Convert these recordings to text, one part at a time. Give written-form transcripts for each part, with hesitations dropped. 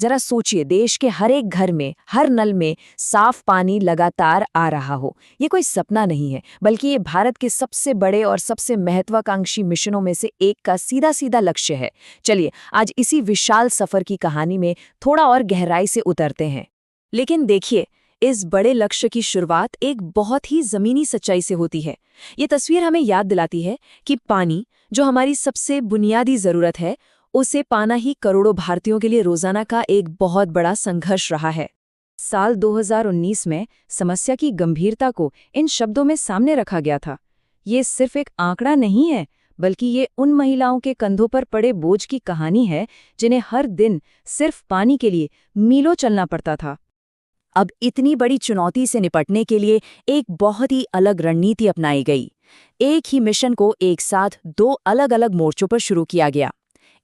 जरा सोचिए, देश के हर एक घर में, हर नल में साफ पानी लगातार आ रहा हो। ये कोई सपना नहीं है, बल्कि ये भारत के सबसे बड़े और सबसे महत्वाकांक्षी मिशनों में से एक का सीधा सीधा लक्ष्य है। चलिए आज इसी विशाल सफर की कहानी में थोड़ा और गहराई से उतरते हैं। लेकिन देखिए, इस बड़े लक्ष्य की शुरुआत एक बहुत ही जमीनी सच्चाई से होती है। ये तस्वीर हमें याद दिलाती है कि पानी, जो हमारी सबसे बुनियादी जरूरत है, उसे पाना ही करोड़ों भारतीयों के लिए रोजाना का एक बहुत बड़ा संघर्ष रहा है। साल 2019 में समस्या की गंभीरता को इन शब्दों में सामने रखा गया था। ये सिर्फ एक आंकड़ा नहीं है, बल्कि ये उन महिलाओं के कंधों पर पड़े बोझ की कहानी है जिन्हें हर दिन सिर्फ पानी के लिए मीलों चलना पड़ता था। अब इतनी बड़ी चुनौती से निपटने के लिए एक बहुत ही अलग रणनीति अपनाई गई। एक ही मिशन को एक साथ दो अलग अलग मोर्चों पर शुरू किया गया,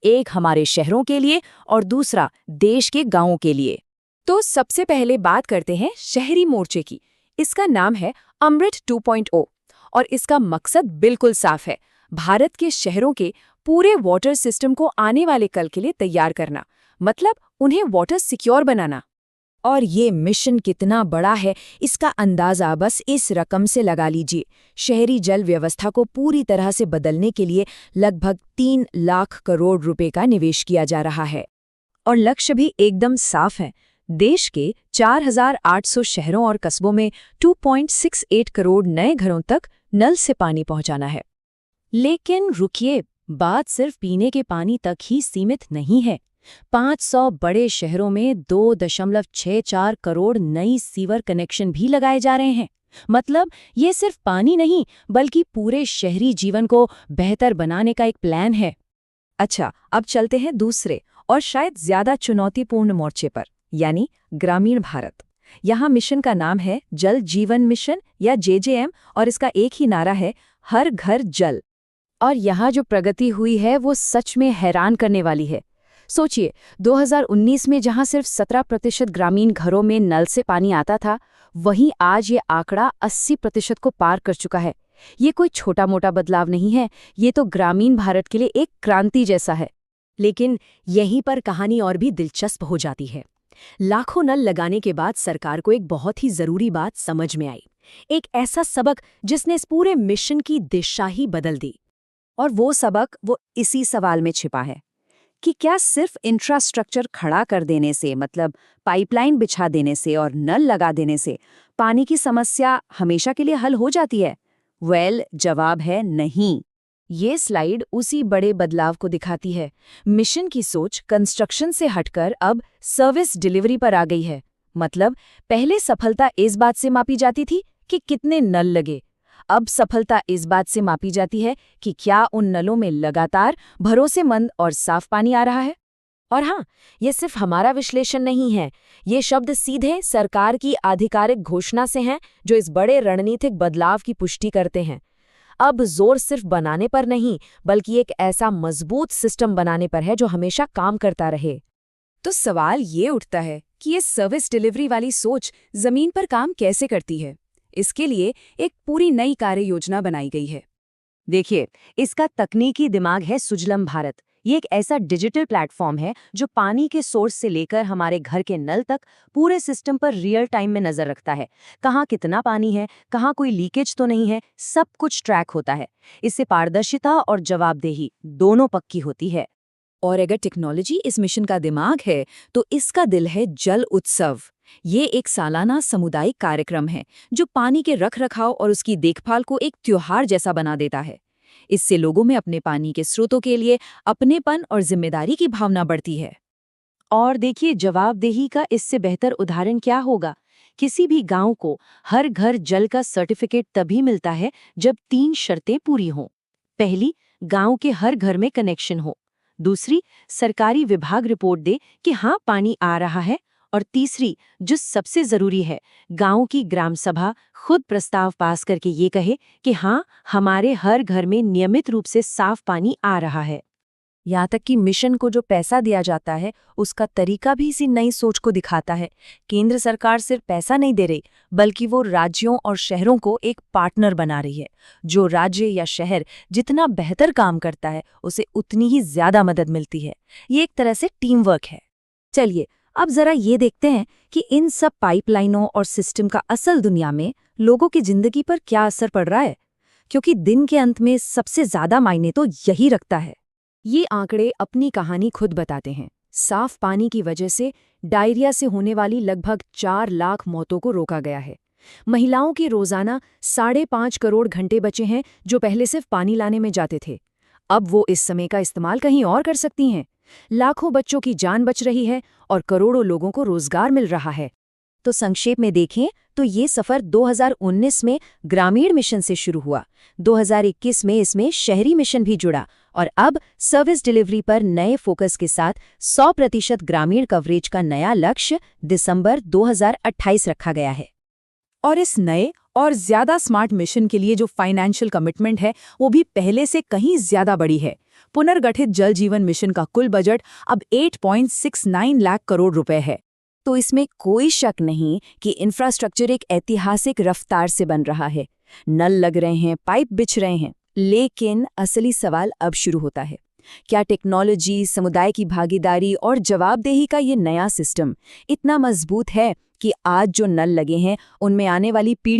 एक हमारे शहरों के लिए और दूसरा देश के गांवों के लिए। तो सबसे पहले बात करते हैं शहरी मोर्चे की। इसका नाम है अमृत 2.0 और इसका मकसद बिल्कुल साफ है, भारत के शहरों के पूरे वाटर सिस्टम को आने वाले कल के लिए तैयार करना, मतलब उन्हें वाटर सिक्योर बनाना। और ये मिशन कितना बड़ा है, इसका अंदाजा बस इस रकम से लगा लीजिए। शहरी जल व्यवस्था को पूरी तरह से बदलने के लिए लगभग 3 लाख करोड़ रुपए का निवेश किया जा रहा है। और लक्ष्य भी एकदम साफ है, देश के 4,800 शहरों और कस्बों में 2.68 करोड़ नए घरों तक नल से पानी पहुंचाना है। लेकिन रुकिए, बात सिर्फ पीने के पानी तक ही सीमित नहीं है। 500 बड़े शहरों में 2.64 करोड़ नई सीवर कनेक्शन भी लगाए जा रहे हैं। मतलब ये सिर्फ पानी नहीं, बल्कि पूरे शहरी जीवन को बेहतर बनाने का एक प्लान है। अच्छा, अब चलते हैं दूसरे और शायद ज्यादा चुनौतीपूर्ण मोर्चे पर, यानी ग्रामीण भारत। यहाँ मिशन का नाम है जल जीवन मिशन या JJM और इसका एक ही नारा है, हर घर जल। और यहाँ जो प्रगति हुई है वो सच में हैरान करने वाली है। सोचिए, 2019 में जहां सिर्फ 17% ग्रामीण घरों में नल से पानी आता था, वहीं आज ये आंकड़ा 80% को पार कर चुका है। ये कोई छोटा मोटा बदलाव नहीं है, ये तो ग्रामीण भारत के लिए एक क्रांति जैसा है। लेकिन यहीं पर कहानी और भी दिलचस्प हो जाती है। लाखों नल लगाने के बाद सरकार को एक बहुत ही जरूरी बात समझ में आई, एक ऐसा सबक जिसने इस पूरे मिशन की दिशा ही बदल दी। और वो सबक इसी सवाल में छिपा है कि क्या सिर्फ इंफ्रास्ट्रक्चर खड़ा कर देने से, मतलब पाइपलाइन बिछा देने से और नल लगा देने से पानी की समस्या हमेशा के लिए हल हो जाती है? जवाब है नहीं। ये स्लाइड उसी बड़े बदलाव को दिखाती है। मिशन की सोच कंस्ट्रक्शन से हटकर अब सर्विस डिलीवरी पर आ गई है। मतलब पहले सफलता इस बात से मापी जाती थी कि कितने नल लगे, अब सफलता इस बात से मापी जाती है कि क्या उन नलों में लगातार भरोसेमंद और साफ पानी आ रहा है। और हाँ, ये सिर्फ हमारा विश्लेषण नहीं है, ये शब्द सीधे सरकार की आधिकारिक घोषणा से हैं, जो इस बड़े रणनीतिक बदलाव की पुष्टि करते हैं। अब जोर सिर्फ बनाने पर नहीं, बल्कि एक ऐसा मजबूत सिस्टम बनाने पर है जो हमेशा काम करता रहे। तो सवाल ये उठता है कि ये सर्विस डिलीवरी वाली सोच जमीन पर काम कैसे करती है। इसके लिए एक पूरी नई कार्य योजना बनाई गई है। देखिए, इसका तकनीकी दिमाग है सुजलम भारत। ये एक ऐसा डिजिटल प्लेटफॉर्म है जो पानी के सोर्स से लेकर हमारे घर के नल तक पूरे सिस्टम पर रियल टाइम में नजर रखता है। कहाँ कितना पानी है, कहाँ कोई लीकेज तो नहीं है, सब कुछ ट्रैक होता है। इससे पारदर्शिता और जवाबदेही दोनों पक्की होती है। और अगर टेक्नोलॉजी इस मिशन का दिमाग है, तो इसका दिल है जल उत्सव। ये एक सालाना सामुदायिक कार्यक्रम है जो पानी के रखरखाव और उसकी देखभाल को एक त्योहार जैसा बना देता है। इससे लोगों में अपने पानी के स्रोतों के लिए अपनेपन और जिम्मेदारी की भावना बढ़ती है। और देखिए, जवाबदेही का इससे बेहतर उदाहरण क्या होगा। किसी भी गांव को हर घर जल का सर्टिफिकेट तभी मिलता है जब 3 शर्तें पूरी हों। पहली, गांव के हर घर में कनेक्शन हो। दूसरी, सरकारी विभाग रिपोर्ट दे कि हाँ पानी आ रहा है। और तीसरी, जो सबसे जरूरी है, गांव की ग्राम सभा खुद प्रस्ताव पास करके ये कहे कि हाँ, हमारे हर घर में नियमित रूप से साफ पानी आ रहा है। यहाँ तक कि मिशन को जो पैसा दिया जाता है, उसका तरीका भी इसी नई सोच को दिखाता है। केंद्र सरकार सिर्फ पैसा नहीं दे रही, बल्कि वो राज्यों और शहरों को एक पार्टनर बना रही है। जो राज्य या शहर जितना बेहतर काम करता है, उसे उतनी ही ज्यादा मदद मिलती है। ये एक तरह से टीम वर्क है। चलिए, अब जरा ये देखते हैं कि इन सब पाइपलाइनों और सिस्टम का असल दुनिया में लोगों की जिंदगी पर क्या असर पड़ रहा है, क्योंकि दिन के अंत में सबसे ज्यादा मायने तो यही रखता है। ये आंकड़े अपनी कहानी खुद बताते हैं। साफ पानी की वजह से डायरिया से होने वाली लगभग 4 लाख मौतों को रोका गया है। महिलाओं के रोजाना 5.5 करोड़ घंटे बचे हैं जो पहले सिर्फ पानी लाने में जाते थे। अब वो इस समय का इस्तेमाल कहीं और कर सकती हैं। लाखों बच्चों की जान बच रही है और करोड़ों लोगों को रोजगार मिल रहा है। तो संक्षेप में देखें तो ये सफर 2019 में ग्रामीण मिशन से शुरू हुआ, 2021 में इसमें शहरी मिशन भी जुड़ा और अब सर्विस डिलीवरी पर नए फोकस के साथ 100% ग्रामीण कवरेज का नया लक्ष्य दिसंबर 2028 रखा गया है। और इस नए और ज्यादा स्मार्ट मिशन के लिए जो फाइनेंशियल कमिटमेंट है वो भी पहले से कहीं ज्यादा बड़ी है। पुनर्गठित जल जीवन मिशन का कुल बजट अब 8.69 लाख करोड़ रुपए है। तो इसमें कोई शक नहीं कि इंफ्रास्ट्रक्चर एक ऐतिहासिक रफ्तार से बन रहा है। नल लग रहे हैं, पाइप बिछ रहे हैं, लेकिन असली सवाल अब शुरू होता है। क्या टेक्नोलॉजी, समुदाय की भागीदारी और जवाबदेही का ये नया सिस्टम इतना मजबूत है कि आज जो नल लगे हैं उनमें आने वाली पीढ़ी